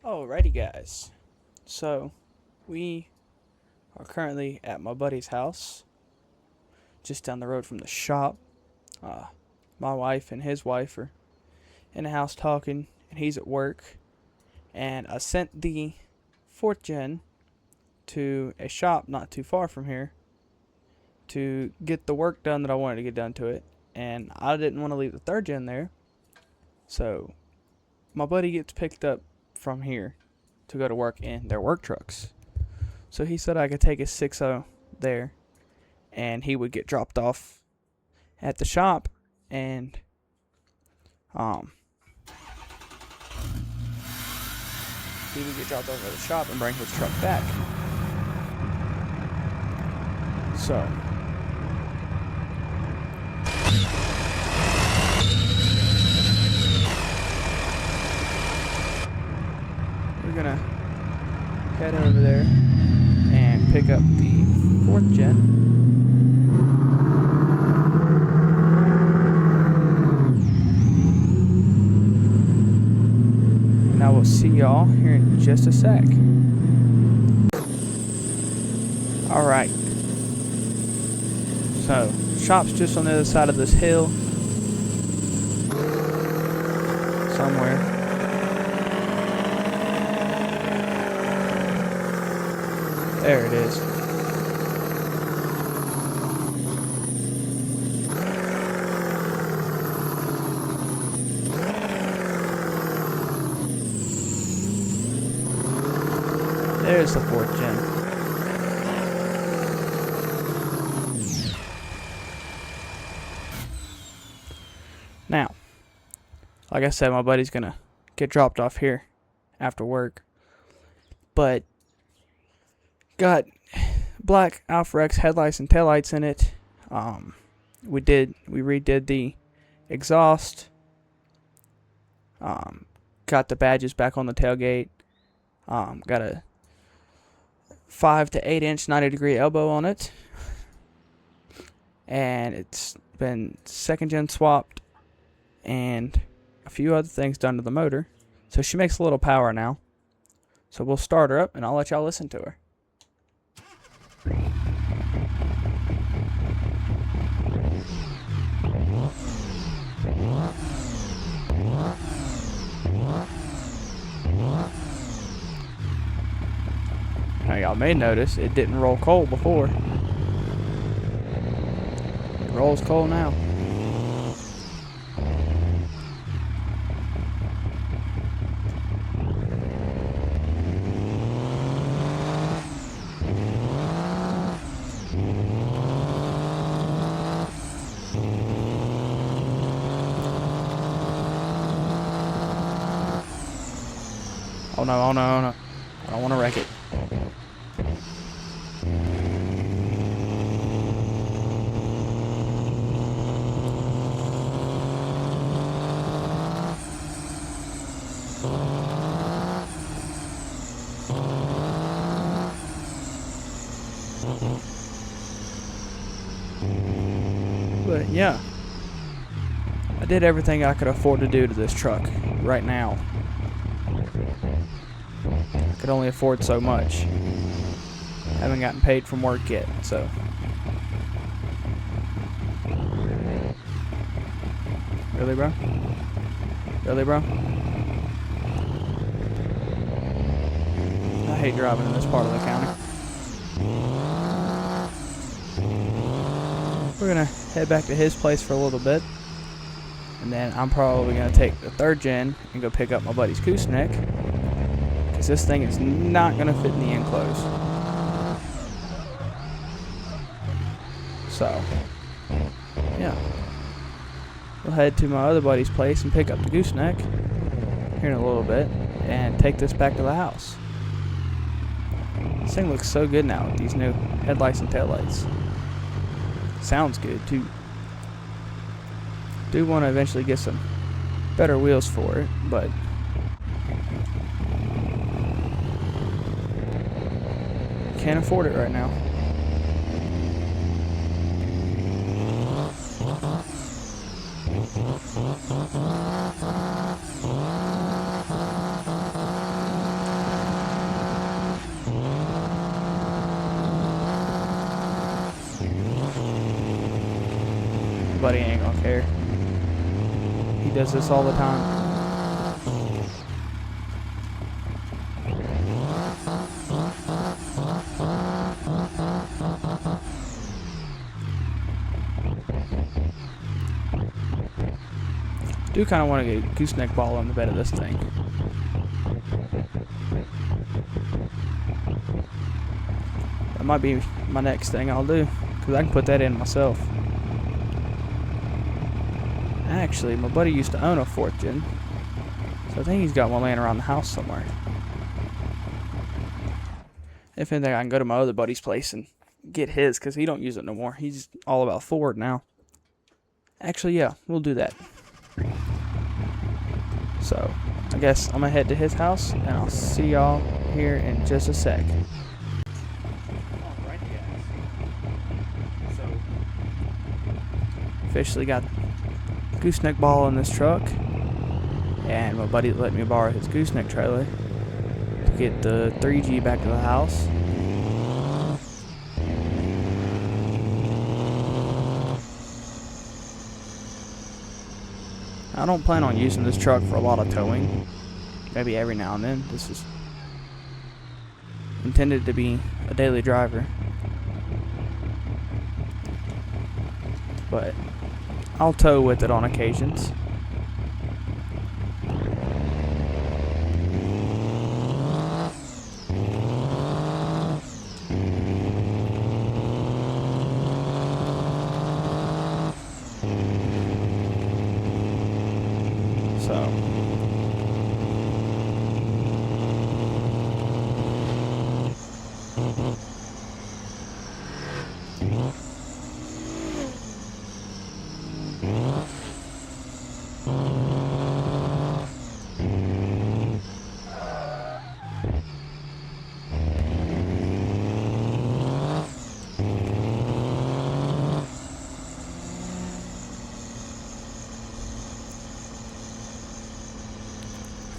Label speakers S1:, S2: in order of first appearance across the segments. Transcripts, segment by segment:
S1: Alrighty, guys. So, we are currently at my buddy's house, just down the road from the shop. Uh, my wife and his wife are in the house talking, and he's at work. And I sent the 4th gen to a shop not too far from here to get the work done that I wanted to get done to it. And I didn't want to leave the 3rd gen there. So, my buddy gets picked up from here to go to work in their work trucks. So he said I could take his 6.0 there, and he would get dropped off at the shop, and he would get dropped off at the shop and bring his truck back. So we're gonna head over there and pick up the 4th gen. And I will see y'all here in just a sec. Alright. So, shop's just on the other side of this hill. Somewhere. There it is. There's the 4th gen. Now, like I said, my buddy's gonna get dropped off here after work. But got black Alpha X headlights and taillights in it. We redid the exhaust. Got the badges back on the tailgate. Got a 5 to 8 inch 90-degree elbow on it, and it's been 2nd gen swapped, and a few other things done to the motor. So she makes a little power now. So we'll start her up, and I'll let y'all listen to her. Now y'all may notice it didn't roll cold before. It rolls cold now. Oh no, oh no, oh no. I don't want to wreck it. But yeah, I did everything I could afford to do to this truck right now. I could only afford so much. Haven't gotten paid from work yet, so. Really, bro? Really, bro? I hate driving in this part of the county. We're gonna head back to his place for a little bit, and then I'm probably gonna take the 3rd gen and go pick up my buddy's gooseneck, because this thing is not gonna fit in the enclosed. So, yeah, we'll head to my other buddy's place and pick up the gooseneck here in a little bit and take this back to the house. This thing looks so good now with these new headlights and taillights. Sounds good too. Do want to eventually get some better wheels for it, but can't afford it right now. buddy ain't gonna care. He does this all the time. Do kind of want to get a gooseneck ball on the bed of this thing. That might be my next thing I'll do, because I can put that in myself. Actually, my buddy used to own a 4th gen, so I think he's got one laying around the house somewhere. If anything, I can go to my other buddy's place and get his, because he don't use it no more. He's all about Ford now. Actually, yeah, we'll do that. So, I guess I'm going to head to his house, and I'll see y'all here in just a sec. Alright, guys. So, officially got gooseneck ball in this truck, and my buddy let me borrow his gooseneck trailer to get the 3G back to the house. I don't plan on using this truck for a lot of towing, maybe every now and then. This is intended to be a daily driver, but I'll tow with it on occasions. So,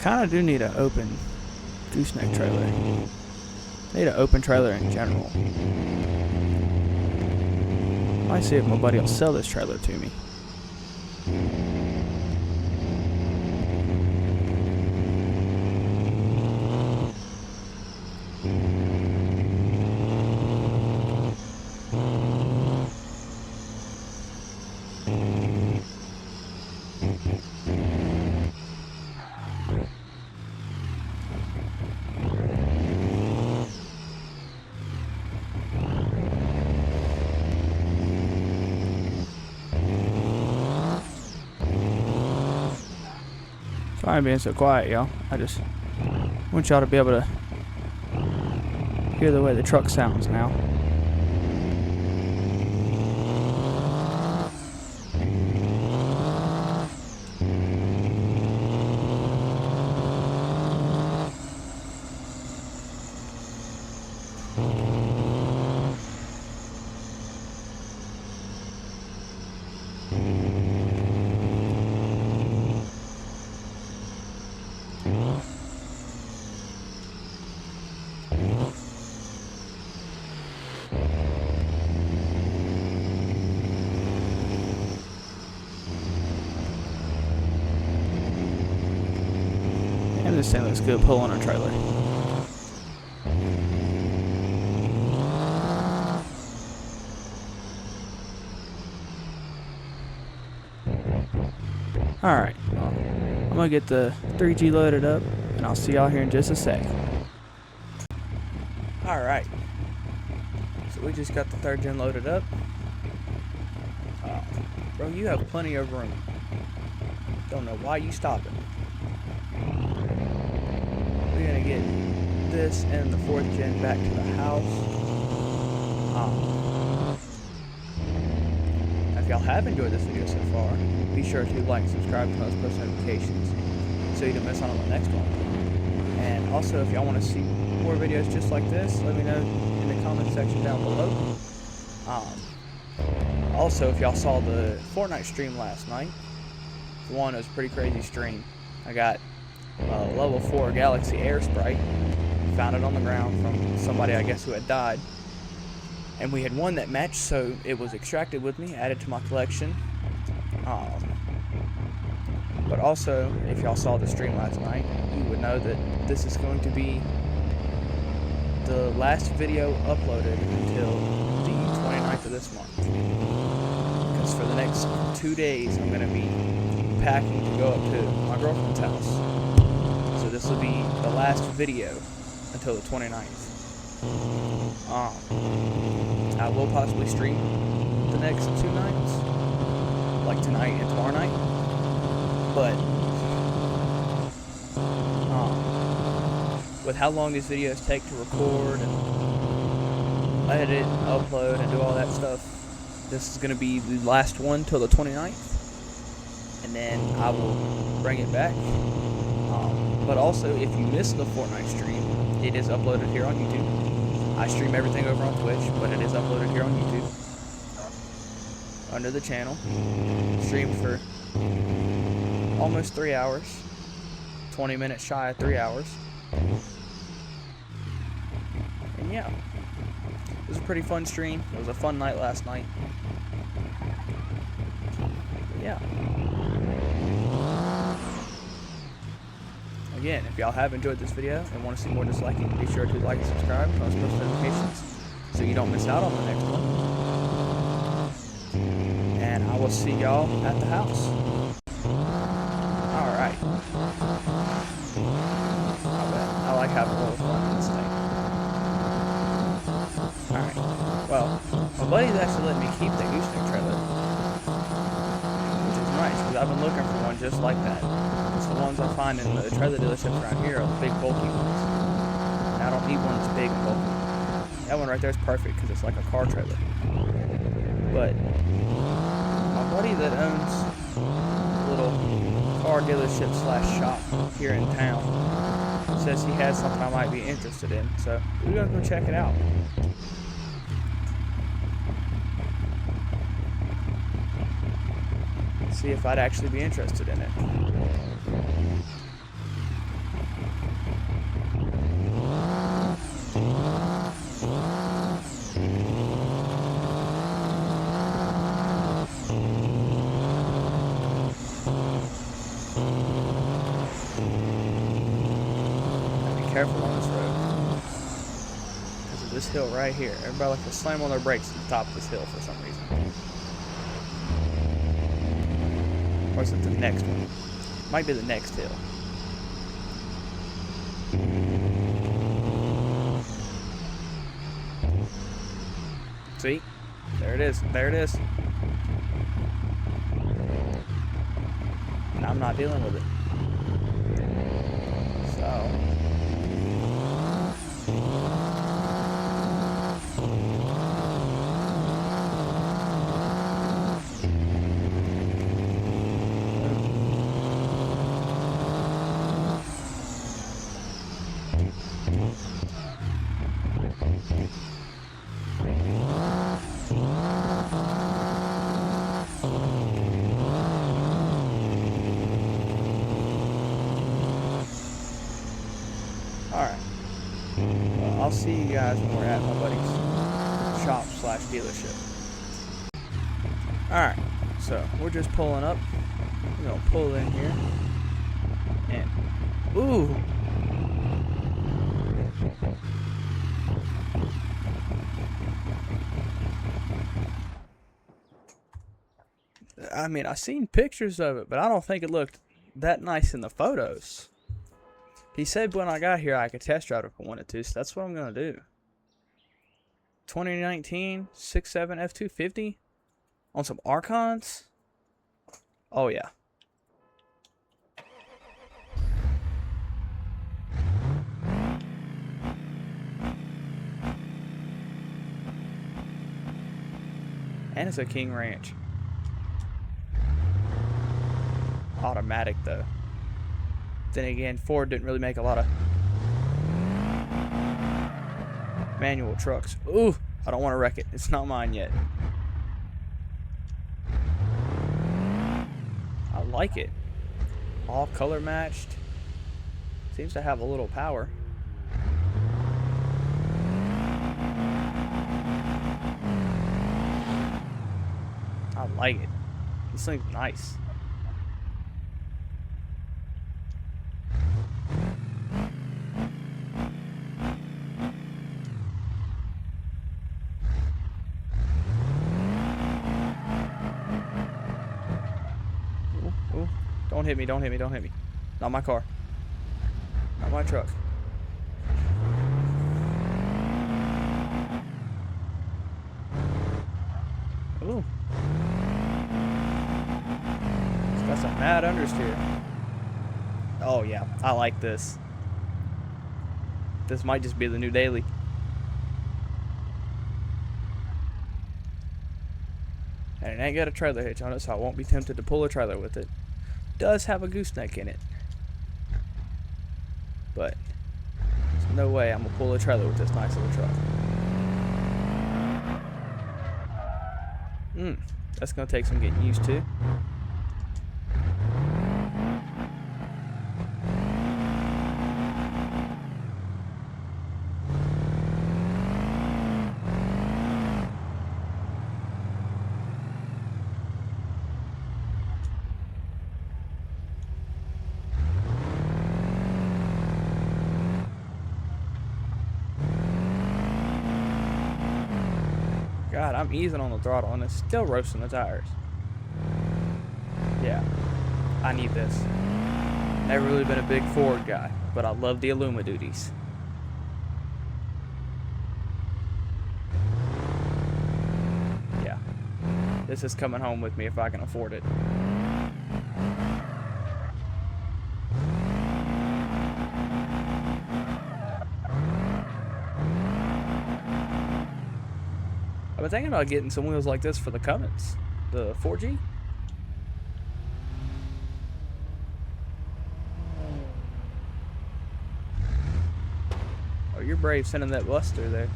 S1: kind of do need an open gooseneck trailer. I need an open trailer in general. Might see if my buddy will sell this trailer to me. Sorry I'm being so quiet, y'all. I just want y'all to be able to hear the way the truck sounds now. And this thing looks good pulling a trailer. Alright, I'm gonna get the 3G loaded up, and I'll see y'all here in just a sec. Alright, so we just got the 3rd gen loaded up. Bro, you have plenty of room. Don't know why you stopping. We're gonna get this and the 4th gen back to the house. If y'all have enjoyed this video so far, be sure to like, subscribe, and post notifications so you don't miss out on the next one. And also, if y'all want to see more videos just like this, let me know in the comment section down below. Also, if y'all saw the Fortnite stream last night, for one, it was a pretty crazy stream. I got a level 4 Galaxy Air Sprite, found it on the ground from somebody, I guess, who had died. And we had one that matched, so it was extracted with me, added to my collection. But also, if y'all saw the stream last night, you would know that this is going to be the last video uploaded until the 29th of this month. Because for the next 2 days, I'm going to be packing to go up to my girlfriend's house. So this will be the last video until the 29th. I will possibly stream the next 2 nights, like tonight and tomorrow night. But with how long these videos take to record and edit and upload and do all that stuff, this is going to be the last one till the 29th. And then I will bring it back. But also, if you missed the Fortnite stream, it is uploaded here on YouTube. I stream everything over on Twitch, but it is uploaded here on YouTube under the channel. Streamed for almost 3 hours, 20 minutes shy of 3 hours. And yeah, it was a pretty fun stream. It was a fun night last night. But yeah. Again, if y'all have enjoyed this video and want to see more disliking, be sure to like and subscribe, turn on post notifications so you don't miss out on the next one. And I will see y'all at the house. Alright. I like having a little fun in this thing. Alright. Well, my buddy's actually letting me keep the gooseneck trailer, which is nice because I've been looking for one just like that. The ones I find in the trailer dealerships around here are the big bulky ones. And I don't need one that's big and bulky. That one right there is perfect because it's like a car trailer. But my buddy that owns a little car dealership / shop here in town says he has something I might be interested in. So we're gonna go check it out. See if I'd actually be interested in it. Careful on this road because of this hill right here. Everybody likes to slam on their brakes at the top of this hill for some reason. Or is it the next one? Might be the next hill. See? There it is. There it is. And I'm not dealing with it. So... Alright. Well, I'll see you guys when we're at my buddy's shop / dealership. Alright, so we're just pulling up. We're gonna pull in here. And ooh! I mean, I've seen pictures of it, but I don't think it looked that nice in the photos. He said when I got here I could test drive it if I wanted to, so that's what I'm going to do. 2019 6.7 F250 on some Archons. Oh yeah. And it's a King Ranch. Automatic though. Then again, Ford didn't really make a lot of manual trucks. Ooh, I don't want to wreck it. It's not mine yet. I like it. All color matched. Seems to have a little power. I like it. This thing's nice. Ooh, ooh. Don't hit me, don't hit me, don't hit me. Not my car. Not my truck. Ooh. It's got some mad understeer. Oh yeah, I like this. This might just be the new daily. And it ain't got a trailer hitch on it, so I won't be tempted to pull a trailer with it. Does have a gooseneck in it. But there's no way I'm gonna pull a trailer with this nice little truck. That's gonna take some getting used to. God, I'm easing on the throttle and it's still roasting the tires. Yeah, I need this. Never really been a big Ford guy, but I love the Illuma duties. Yeah, this is coming home with me if I can afford it. I've been thinking about getting some wheels like this for the Cummins, the 4G. Oh, you're brave sending that bus through there.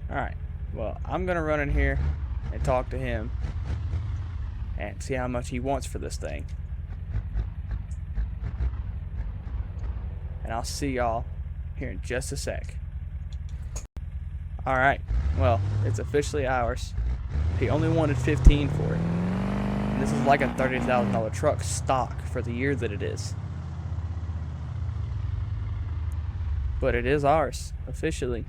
S1: Alright, well, I'm going to run in here and talk to him and see how much he wants for this thing. And I'll see y'all here in just a sec. Alright, well, it's officially ours. He only wanted $15 for it. And this is like a $30,000 truck stock for the year that it is. But it is ours, officially.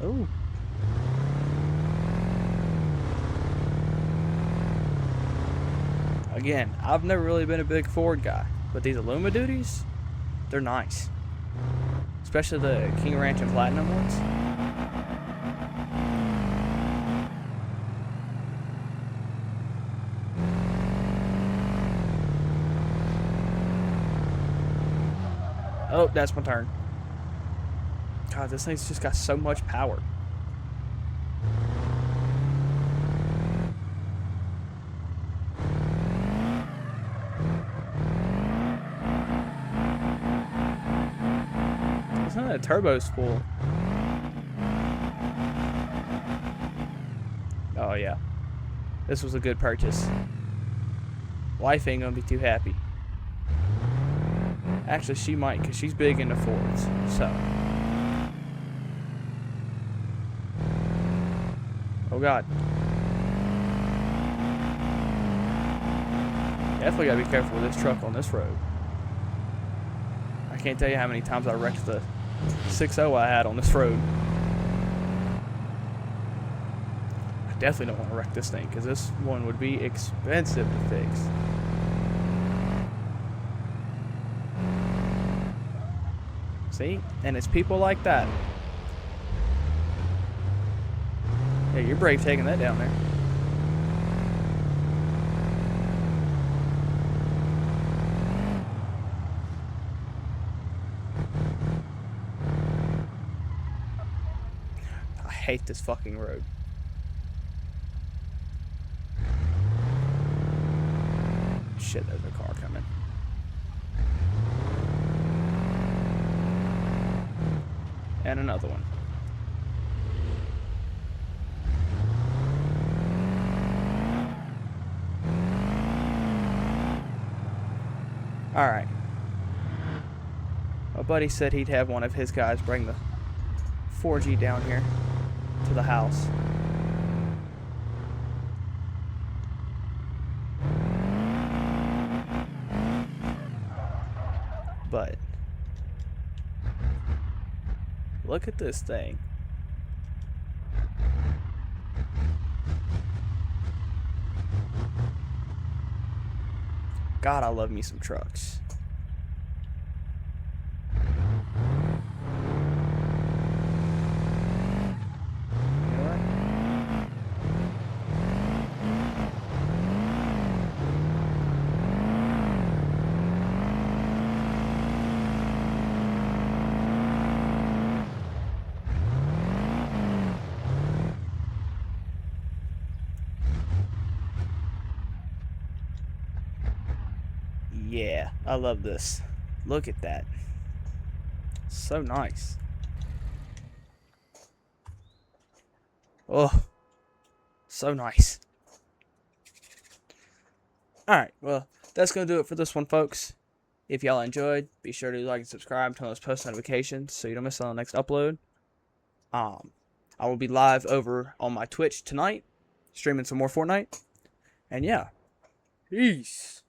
S1: Ooh. Again, I've never really been a big Ford guy, but these Illuma duties, they're nice. Especially the King Ranch and Platinum ones. Oh, that's my turn. God, this thing's just got so much power. It's not a turbo's full. Oh yeah, this was a good purchase. Wife ain't gonna be too happy. Actually, she might, because she's big into Fords, so. Oh God. Definitely gotta be careful with this truck on this road. I can't tell you how many times I wrecked the 6.0 I had on this road. I definitely don't want to wreck this thing, because this one would be expensive to fix. See? And it's people like that. Yeah, you're brave taking that down there. I hate this fucking road. Shit, there's a car coming. And another one. Alright. My buddy said he'd have one of his guys bring the 4G down here to the house. But look at this thing. God, I love me some trucks. You know what? Yeah, I love this. Look at that. So nice. Oh, so nice. Alright, well, that's going to do it for this one, folks. If y'all enjoyed, be sure to like and subscribe, turn on those post notifications so you don't miss out on the next upload. I will be live over on my Twitch tonight, streaming some more Fortnite. And yeah, peace.